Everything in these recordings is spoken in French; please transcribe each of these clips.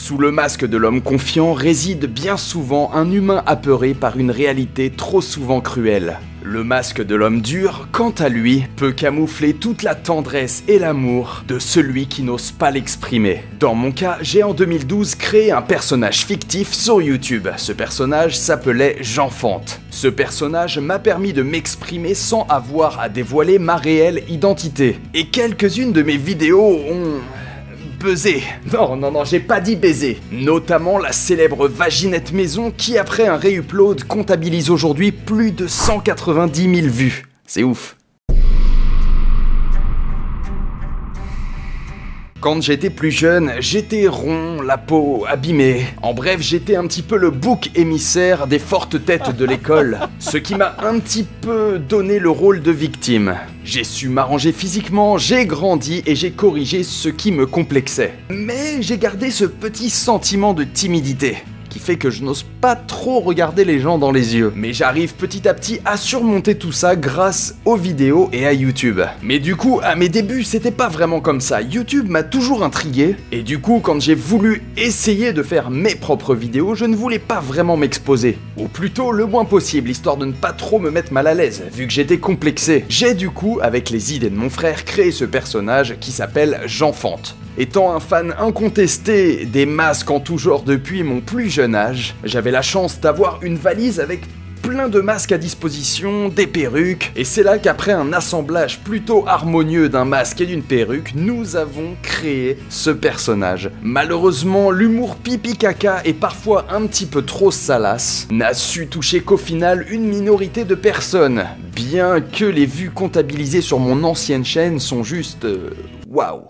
Sous le masque de l'homme confiant réside bien souvent un humain apeuré par une réalité trop souvent cruelle. Le masque de l'homme dur, quant à lui, peut camoufler toute la tendresse et l'amour de celui qui n'ose pas l'exprimer. Dans mon cas, j'ai en 2012 créé un personnage fictif sur YouTube. Ce personnage s'appelait J'enfante. Ce personnage m'a permis de m'exprimer sans avoir à dévoiler ma réelle identité. Et quelques-unes de mes vidéos ont... buzzé. Non, j'ai pas dit baiser. Notamment la célèbre vaginette maison qui, après un réupload, comptabilise aujourd'hui plus de 190 000 vues. C'est ouf. Quand j'étais plus jeune, j'étais rond, la peau abîmée. En bref, j'étais un petit peu le bouc émissaire des fortes têtes de l'école, ce qui m'a un petit peu donné le rôle de victime. J'ai su m'arranger physiquement, j'ai grandi et j'ai corrigé ce qui me complexait. Mais j'ai gardé ce petit sentiment de timidité qui fait que je n'ose pas trop regarder les gens dans les yeux. Mais j'arrive petit à petit à surmonter tout ça grâce aux vidéos et à YouTube. Mais du coup, à mes débuts, c'était pas vraiment comme ça. YouTube m'a toujours intrigué, et du coup, quand j'ai voulu essayer de faire mes propres vidéos, je ne voulais pas vraiment m'exposer. Ou plutôt le moins possible, histoire de ne pas trop me mettre mal à l'aise, vu que j'étais complexé. J'ai du coup, avec les idées de mon frère, créé ce personnage qui s'appelle J'enfante. Étant un fan incontesté des masques en tout genre depuis mon plus jeune âge, j'avais la chance d'avoir une valise avec plein de masques à disposition, des perruques, et c'est là qu'après un assemblage plutôt harmonieux d'un masque et d'une perruque, nous avons créé ce personnage. Malheureusement, l'humour pipi caca et parfois un petit peu trop salace n'a su toucher qu'au final une minorité de personnes, bien que les vues comptabilisées sur mon ancienne chaîne sont juste... waouh.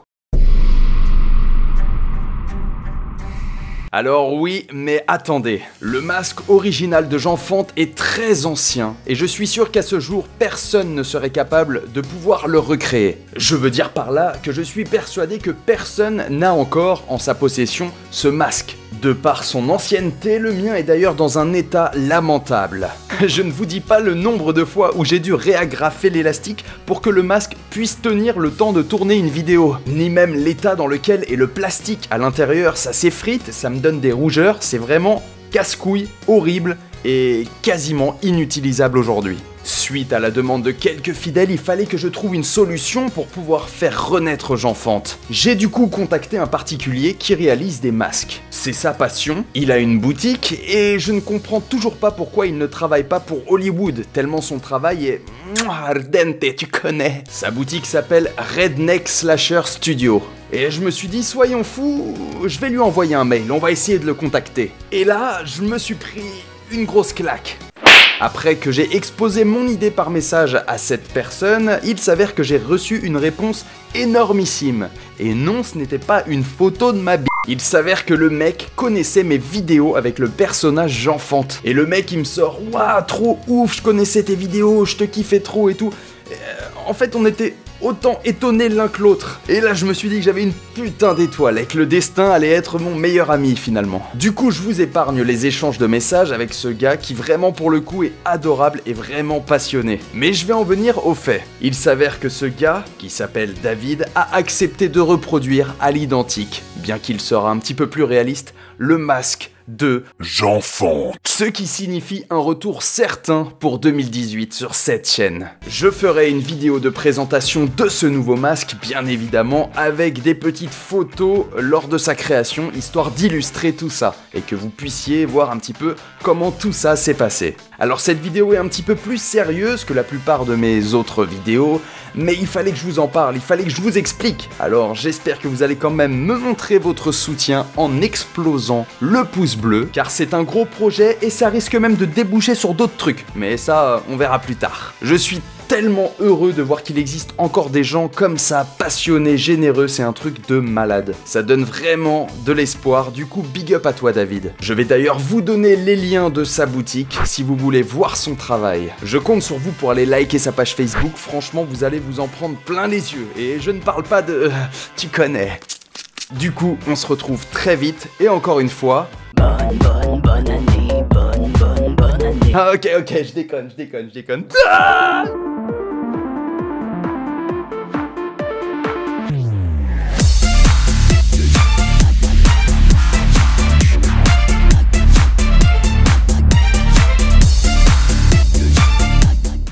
Alors oui, mais attendez, le masque original de J'enfante est très ancien, et je suis sûr qu'à ce jour, personne ne serait capable de pouvoir le recréer. Je veux dire par là que je suis persuadé que personne n'a encore en sa possession ce masque. De par son ancienneté, le mien est d'ailleurs dans un état lamentable. Je ne vous dis pas le nombre de fois où j'ai dû réagrafer l'élastique pour que le masque puisse tenir le temps de tourner une vidéo. Ni même l'état dans lequel est le plastique à l'intérieur, ça s'effrite, ça me donne des rougeurs, c'est vraiment casse-couille, horrible et quasiment inutilisable aujourd'hui. Suite à la demande de quelques fidèles, il fallait que je trouve une solution pour pouvoir faire renaître J'enfante. J'ai du coup contacté un particulier qui réalise des masques. C'est sa passion, il a une boutique et je ne comprends toujours pas pourquoi il ne travaille pas pour Hollywood, tellement son travail est ardente, tu connais. Sa boutique s'appelle Redneck Slasher Studio. Et je me suis dit, soyons fous, je vais lui envoyer un mail, on va essayer de le contacter. Et là, je me suis pris une grosse claque. Après que j'ai exposé mon idée par message à cette personne, il s'avère que j'ai reçu une réponse énormissime. Et non, ce n'était pas une photo de ma bite. Il s'avère que le mec connaissait mes vidéos avec le personnage J'enfante. Et le mec il me sort « Waouh, trop ouf, je connaissais tes vidéos, je te kiffais trop et tout ». En fait, on était autant étonnés l'un que l'autre. Et là, je me suis dit que j'avais une putain d'étoile et que le destin allait être mon meilleur ami finalement. Du coup, je vous épargne les échanges de messages avec ce gars qui vraiment pour le coup est adorable et vraiment passionné. Mais je vais en venir aux faits. Il s'avère que ce gars, qui s'appelle David, a accepté de reproduire à l'identique, bien qu'il sera un petit peu plus réaliste, le masque de J'enfante. Ce qui signifie un retour certain pour 2018 sur cette chaîne. Je ferai une vidéo de présentation de ce nouveau masque, bien évidemment, avec des petites photos lors de sa création, histoire d'illustrer tout ça, et que vous puissiez voir un petit peu comment tout ça s'est passé. Alors cette vidéo est un petit peu plus sérieuse que la plupart de mes autres vidéos, mais il fallait que je vous en parle, il fallait que je vous explique. Alors j'espère que vous allez quand même me montrer votre soutien en explosant le pouce bleu, car c'est un gros projet et ça risque même de déboucher sur d'autres trucs, mais ça on verra plus tard. Je suis tellement heureux de voir qu'il existe encore des gens comme ça, passionnés, généreux, c'est un truc de malade. Ça donne vraiment de l'espoir, du coup big up à toi David. Je vais d'ailleurs vous donner les liens de sa boutique si vous voulez voir son travail. Je compte sur vous pour aller liker sa page Facebook, franchement vous allez vous en prendre plein les yeux. Et je ne parle pas de... tu connais. Du coup, on se retrouve très vite et encore une fois... bonne année, bonne année. Ah ok, je déconne. Ah